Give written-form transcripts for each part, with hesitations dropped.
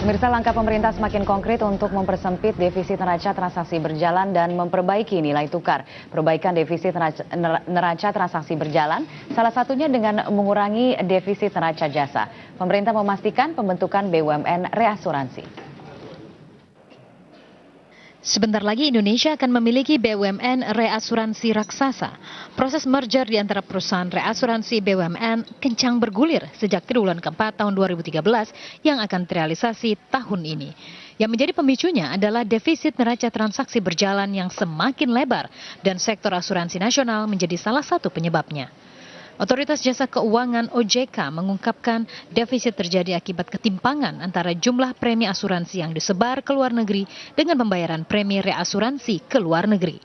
Pemirsa, langkah pemerintah semakin konkret untuk mempersempit defisit neraca transaksi berjalan dan memperbaiki nilai tukar. Perbaikan defisit neraca transaksi berjalan salah satunya dengan mengurangi defisit neraca jasa. Pemerintah memastikan pembentukan BUMN reasuransi. Sebentar lagi Indonesia akan memiliki BUMN reasuransi raksasa. Proses merger di antara perusahaan reasuransi BUMN kencang bergulir sejak triwulan keempat tahun 2013 yang akan terrealisasi tahun ini. Yang menjadi pemicunya adalah defisit neraca transaksi berjalan yang semakin lebar dan sektor asuransi nasional menjadi salah satu penyebabnya. Otoritas Jasa Keuangan OJK mengungkapkan defisit terjadi akibat ketimpangan antara jumlah premi asuransi yang disebar ke luar negeri dengan pembayaran premi reasuransi ke luar negeri.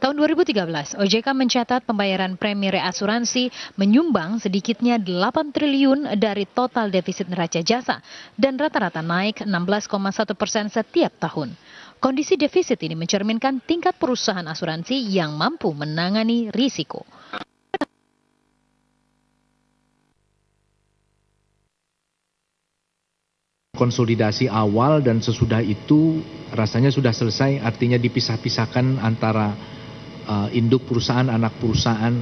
Tahun 2013, OJK mencatat pembayaran premi reasuransi menyumbang sedikitnya 8 triliun dari total defisit neraca jasa dan rata-rata naik 16,1% setiap tahun. Kondisi defisit ini mencerminkan tingkat perusahaan asuransi yang mampu menangani risiko. Konsolidasi awal dan sesudah itu rasanya sudah selesai, artinya dipisah-pisahkan antara induk perusahaan, anak perusahaan.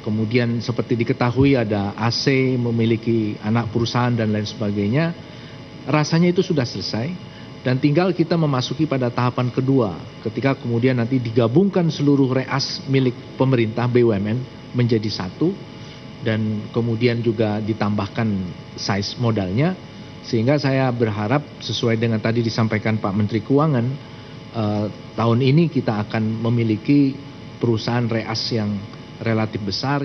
Kemudian seperti diketahui ada AC memiliki anak perusahaan dan lain sebagainya. Rasanya itu sudah selesai dan tinggal kita memasuki pada tahapan kedua ketika kemudian nanti digabungkan seluruh reas milik pemerintah BUMN menjadi satu dan kemudian juga ditambahkan size modalnya. Sehingga saya berharap sesuai dengan tadi disampaikan Pak Menteri Keuangan, tahun ini kita akan memiliki perusahaan reas yang relatif besar.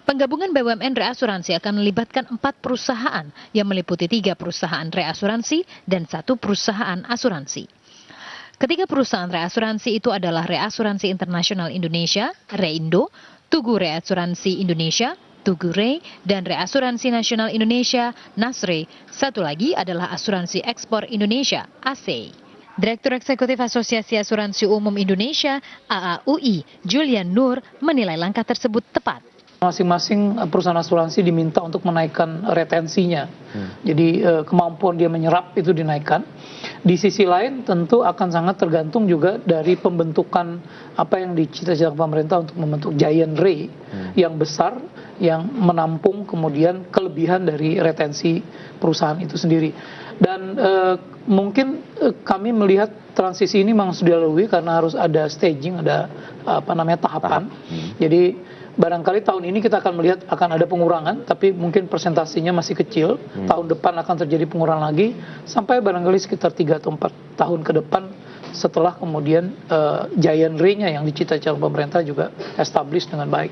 Penggabungan BUMN reasuransi akan melibatkan 4 perusahaan yang meliputi 3 perusahaan reasuransi dan 1 perusahaan asuransi. Ketiga perusahaan reasuransi itu adalah Reasuransi Internasional Indonesia, Reindo, Tugu Reasuransi Indonesia, Tugu Re, dan Reasuransi Nasional Indonesia, Nasre. Satu lagi adalah Asuransi Ekspor Indonesia, ASEI. Direktur Eksekutif Asosiasi Asuransi Umum Indonesia, AAUI, Julian Nur, menilai langkah tersebut tepat. Masing-masing perusahaan asuransi diminta untuk menaikkan retensinya. Jadi kemampuan dia menyerap itu dinaikkan. Di sisi lain tentu akan sangat tergantung juga dari pembentukan apa yang dicita-citakan pemerintah untuk membentuk Giant Re yang besar, yang menampung kemudian kelebihan dari retensi perusahaan itu sendiri. Dan mungkin kami melihat transisi ini memang sudah dilalui karena harus ada staging, ada tahapan. Jadi barangkali tahun ini kita akan melihat akan ada pengurangan, tapi mungkin persentasenya masih kecil. Tahun depan akan terjadi pengurangan lagi, sampai barangkali sekitar 3 atau 4 tahun ke depan setelah kemudian Giant Re-nya yang dicita-citakan pemerintah juga establish dengan baik.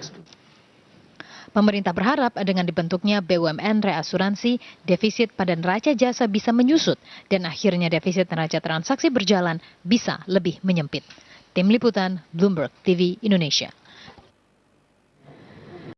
Pemerintah berharap dengan dibentuknya BUMN reasuransi, defisit pada neraca jasa bisa menyusut dan akhirnya defisit neraca transaksi berjalan bisa lebih menyempit. Tim Liputan, Bloomberg TV Indonesia.